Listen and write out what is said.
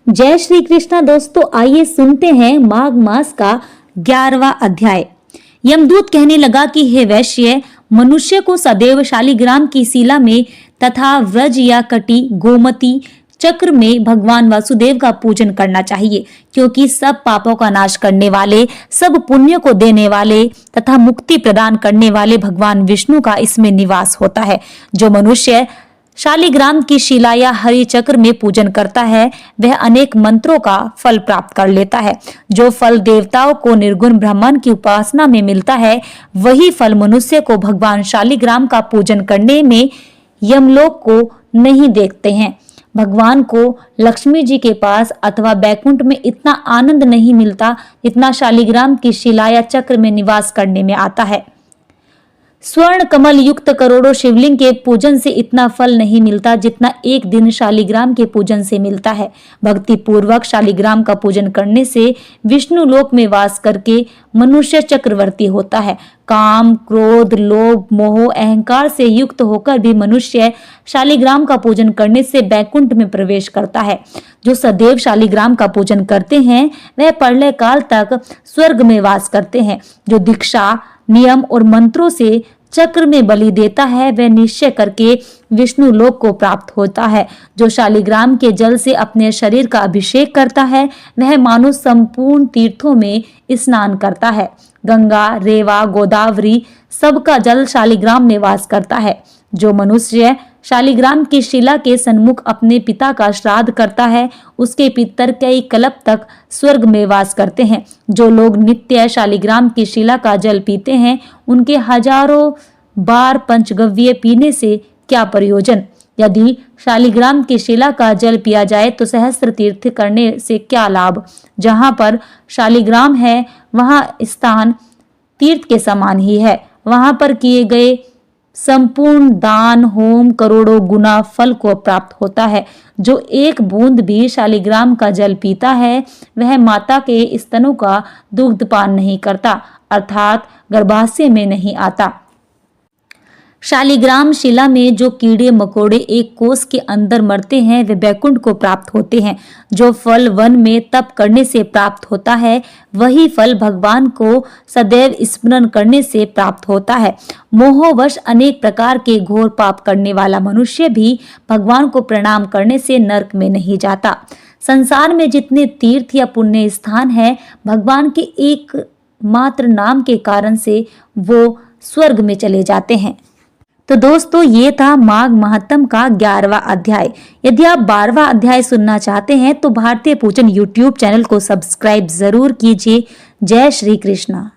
जय श्री कृष्णा दोस्तों, आइए सुनते हैं माघ मास का 11वां अध्याय। यमदूत कहने लगा कि हे वैश्य, मनुष्य को सदैव शालिग्राम की शिला में तथा व्रज या कटी गोमती चक्र में भगवान वासुदेव का पूजन करना चाहिए, क्योंकि सब पापों का नाश करने वाले, सब पुण्य को देने वाले तथा मुक्ति प्रदान करने वाले भगवान विष्णु का इसमें निवास होता है। जो मनुष्य शालिग्राम की शिला या हरि चक्र में पूजन करता है वह अनेक मंत्रों का फल प्राप्त कर लेता है। जो फल देवताओं को निर्गुण ब्रह्मांड की उपासना में मिलता है, वही फल मनुष्य को भगवान शालिग्राम का पूजन करने में यमलोक को नहीं देखते हैं। भगवान को लक्ष्मी जी के पास अथवा बैकुंठ में इतना आनंद नहीं मिलता जितना शालिग्राम की शिला या चक्र में निवास करने में आता है। स्वर्ण कमल युक्त करोड़ों शिवलिंग के पूजन से इतना फल नहीं मिलता जितना एक दिन शालिग्राम के पूजन से मिलता है। भक्ति पूर्वक शालिग्राम का पूजन करने से विष्णु लोक में वास करके मनुष्य चक्रवर्ती होता है। काम, क्रोध, लोभ, मोह, अहंकार से युक्त होकर भी मनुष्य शालिग्राम का पूजन करने से बैकुंठ में प्रवेश करता है। जो सदैव शालिग्राम का पूजन करते हैं वह प्रलय काल तक स्वर्ग में वास करते हैं। जो दीक्षा, नियम और मंत्रों से चक्र में बलि देता है वह निश्चय करके विष्णु लोक को प्राप्त होता है। जो शालिग्राम के जल से अपने शरीर का अभिषेक करता है वह मानो संपूर्ण तीर्थों में स्नान करता है। गंगा, रेवा, गोदावरी सबका जल शालिग्राम में वास करता है। जो मनुष्य शालिग्राम की शिला के सन्मुख अपने पिता का श्राद्ध करता है उसके पितर कई कल्प तक स्वर्ग में वास करते हैं। जो लोग नित्य शालिग्राम की शिला का जल पीते हैं उनके हजारों बार पंचगव्य पीने से क्या प्रयोजन। यदि शालिग्राम की शिला का जल पिया जाए तो सहस्त्र तीर्थ करने से क्या लाभ। जहाँ पर शालिग्राम है वहाँ स्थान तीर्थ के समान ही है। वहाँ पर किए गए संपूर्ण दान होम करोड़ों गुना फल को प्राप्त होता है। जो एक बूंद भी शालिग्राम का जल पीता है वह माता के स्तनों का दुग्धपान नहीं करता, अर्थात गर्भाशय में नहीं आता। शालिग्राम शिला में जो कीड़े मकोड़े एक कोस के अंदर मरते हैं वे बैकुंठ को प्राप्त होते हैं। जो फल वन में तप करने से प्राप्त होता है वही फल भगवान को सदैव स्मरण करने से प्राप्त होता है। मोहवश अनेक प्रकार के घोर पाप करने वाला मनुष्य भी भगवान को प्रणाम करने से नरक में नहीं जाता। संसार में जितने तीर्थ या पुण्य स्थान है भगवान के एक मात्र नाम के कारण से वो स्वर्ग में चले जाते हैं। तो दोस्तों, ये था माघ महात्म का 11वां अध्याय। यदि आप 12वां अध्याय सुनना चाहते हैं तो भारतीय पूजन YouTube चैनल को सब्सक्राइब जरूर कीजिए। जय श्री कृष्णा।